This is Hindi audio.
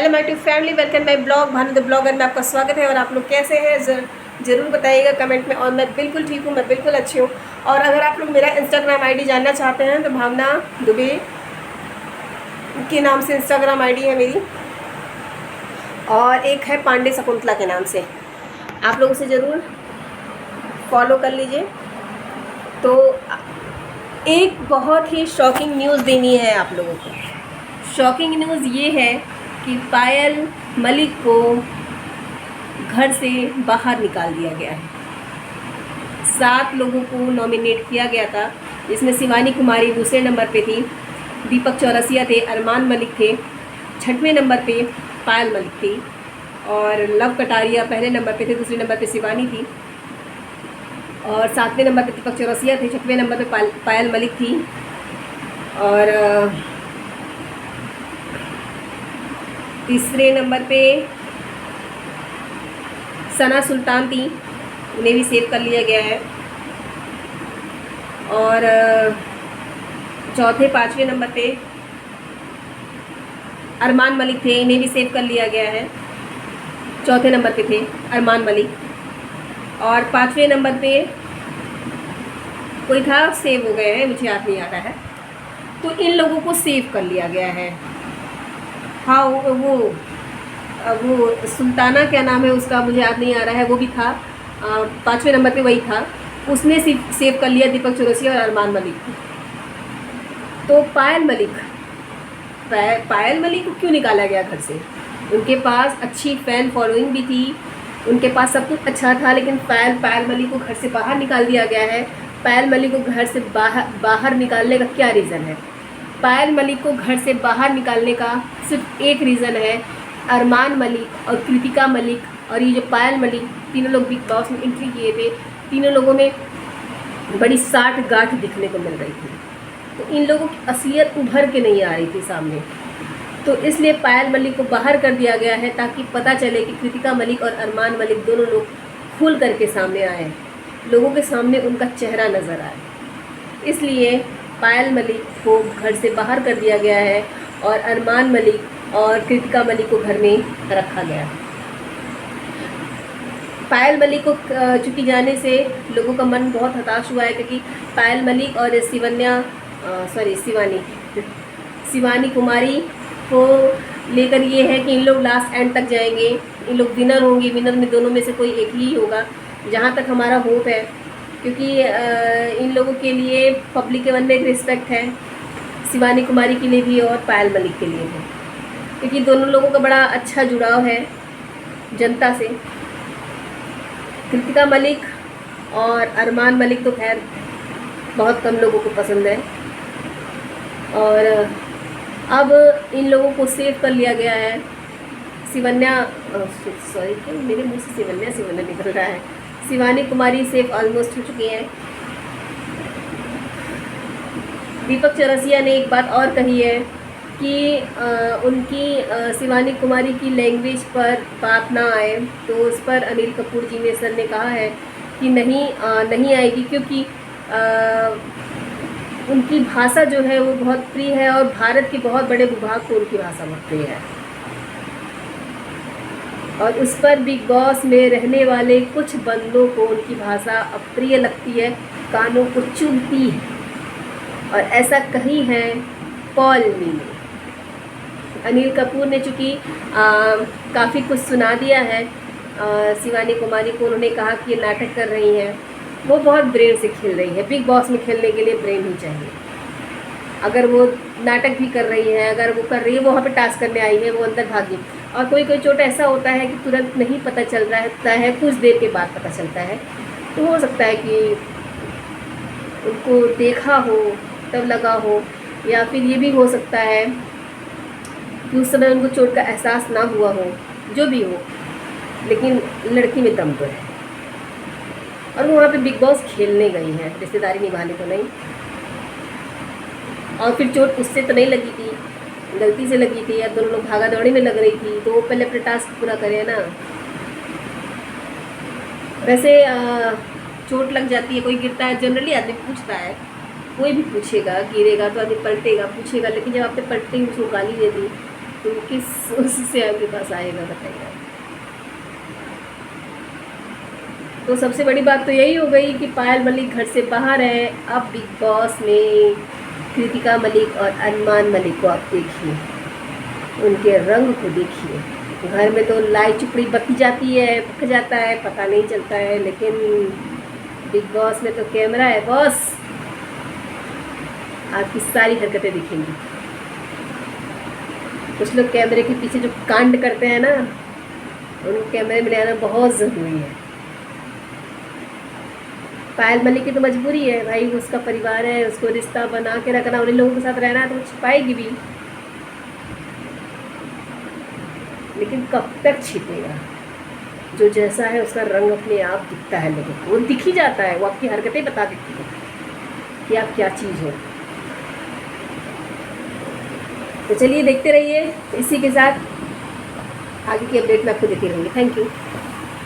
Hello my to family, welcome my blog Bhanu the blogger में आपका स्वागत है। और आप लोग कैसे हैं ज़रूर बताइएगा कमेंट में। और मैं बिल्कुल ठीक हूँ, मैं बिल्कुल अच्छी हूँ। और अगर आप लोग मेरा इंस्टाग्राम आईडी जानना चाहते हैं तो भावना दुबे के नाम से इंस्टाग्राम आईडी है मेरी, और एक है पांडे शकुंतला के नाम से। आप लोग उसे ज़रूर फॉलो कर लीजिए। तो एक बहुत ही शॉकिंग न्यूज़ देनी है आप लोगों को। शॉकिंग न्यूज़ ये है कि पायल मलिक को घर से बाहर निकाल दिया गया है। 7 लोगों को नॉमिनेट किया गया था, जिसमें शिवानी कुमारी दूसरे नंबर पे थी, दीपक चौरसिया थे, अरमान मलिक थे, 6वें नंबर पे पायल मलिक थी, और लव कटारिया पहले नंबर पे थे, दूसरे नंबर पे शिवानी थी, और 7वें नंबर पे दीपक चौरसिया थे, 6वें नंबर पे पायल मलिक थी, और तीसरे नंबर पे सना सुल्तान थी, उन्हें भी सेव कर लिया गया है। और चौथे 5वें नंबर पे अरमान मलिक थे, इन्हें भी सेव कर लिया गया है। चौथे नंबर पे थे अरमान मलिक। और 5वें नंबर पे कोई था, सेव हो गए हैं, मुझे याद नहीं आ रहा है। तो इन लोगों को सेव कर लिया गया है। हाँ, वो सुल्ताना क्या नाम है उसका, मुझे याद नहीं आ रहा है, वो भी था 5वें नंबर पे, वही था, उसने सेव कर लिया दीपक चौरसिया और अरमान मलिक। तो पायल मलिक को क्यों निकाला गया घर से? उनके पास अच्छी फ़ैन फॉलोइंग भी थी, उनके पास सब कुछ अच्छा था, लेकिन पायल मलिक को घर से बाहर निकाल दिया गया है। पायल मलिक को घर से बाहर निकालने का क्या रीज़न है? पायल मलिक को घर से बाहर निकालने का सिर्फ एक रीज़न है। अरमान मलिक और कृतिका मलिक और ये जो पायल मलिक, तीनों लोग बिग बॉस में एंट्री किए थे, तीनों लोगों में बड़ी साठ गांठ दिखने को मिल रही थी। तो इन लोगों की असलियत उभर के नहीं आ रही थी सामने। तो इसलिए पायल मलिक को बाहर कर दिया गया है, ताकि पता चले कि कृतिका मलिक और अरमान मलिक दोनों लोग खुल करके सामने आए, लोगों के सामने उनका चेहरा नज़र आए। इसलिए पायल मलिक को घर से बाहर कर दिया गया है और अरमान मलिक और कृतिका मलिक को घर में रखा गया। पायल मलिक को चुकी जाने से लोगों का मन बहुत हताश हुआ है, क्योंकि पायल मलिक और शिवानी कुमारी को लेकर ये है कि इन लोग लास्ट एंड तक जाएंगे, इन लोग विनर होंगे। विनर में दोनों में से कोई एक ही होगा, जहाँ तक हमारा होप है, क्योंकि इन लोगों के लिए पब्लिक के मन में एक रिस्पेक्ट है, शिवानी कुमारी के लिए भी और पायल मलिक के लिए भी, क्योंकि दोनों लोगों का बड़ा अच्छा जुड़ाव है जनता से। कृतिका मलिक और अरमान मलिक तो खैर बहुत कम लोगों को पसंद है। और अब इन लोगों को सेव कर लिया गया है। मेरे मुँह से शिवन्या निकल रहा है। शिवानी कुमारी सेफ ऑलमोस्ट हो चुकी हैं। दीपक चौरसिया ने एक बात और कही है कि उनकी शिवानी कुमारी की लैंग्वेज पर बात ना आए, तो उस पर अनिल कपूर जी ने सर ने कहा है कि नहीं आएगी, क्योंकि उनकी भाषा जो है वो बहुत प्रिय है, और भारत के बहुत बड़े भूभाग को उनकी भाषा बहुत प्रिय है। और उस पर बिग बॉस में रहने वाले कुछ बंदों को उनकी भाषा अप्रिय लगती है, कानों को चुभती है, और ऐसा कही है पॉल मी ने। अनिल कपूर ने चूँकि काफ़ी कुछ सुना दिया है शिवानी कुमारी को। उन्होंने कहा कि ये नाटक कर रही हैं, वो बहुत ब्रेन से खेल रही है। बिग बॉस में खेलने के लिए ब्रेन ही चाहिए। अगर वो नाटक भी कर रही है, अगर वो कर रही है, वो वहाँ पे टास्क करने आई है, वो अंदर भागी। और कोई चोट ऐसा होता है कि तुरंत नहीं पता चल रहा है, कुछ देर के बाद पता चलता है। तो हो सकता है कि उनको देखा हो तब लगा हो, या फिर ये भी हो सकता है कि उस समय उनको चोट का एहसास ना हुआ हो। जो भी हो, लेकिन लड़की में दम तो है, और वो वहाँ पे बिग बॉस खेलने गई हैं, रिश्तेदारी निभाने तो नहीं। और फिर चोट उससे तो नहीं लगी थी, गलती से लगी थी, या दोनों लोग भागा दौड़ी में लग रही थी, तो वो पहले अपना टास्क पूरा करे ना। वैसे चोट लग जाती है, कोई गिरता है, जनरली आदमी पूछता है, कोई भी पूछेगा, गिरेगा तो आदमी पलटेगा, पूछेगा, लेकिन जब आपने पलटते ही उसको गाली दे दी तो किस उससे आपके पास आएगा बताइए। तो सबसे बड़ी बात तो यही हो गई कि पायल मलिक घर से बाहर है। अब बिग बॉस में कृतिका मलिक और अरमान मलिक को आप देखिए, उनके रंग को देखिए। घर में तो लाई चुपड़ी बत्ती जाती है, पक जाता है, पता नहीं चलता है, लेकिन बिग बॉस में तो कैमरा है बॉस, आपकी सारी हरकतें दिखेंगी। कुछ लोग कैमरे के पीछे जो कांड करते हैं ना, उनको कैमरे में ले आना बहुत ज़रूरी है। पायल मलिक की तो मजबूरी है भाई, उसका परिवार है, उसको रिश्ता बना के रखना, उन्हीं लोगों के साथ रहना है, तो वो छिपाएगी भी, लेकिन कब तक छिपेगा। जो जैसा है उसका रंग अपने आप दिखता है लोगों को, वो दिख ही जाता है, वो आपकी हरकतें बता देती है कि आप क्या चीज़ हो। तो चलिए देखते रहिए, इसी के साथ आगे की अपडेट मैं आपको देती रहूँगी। Thank you.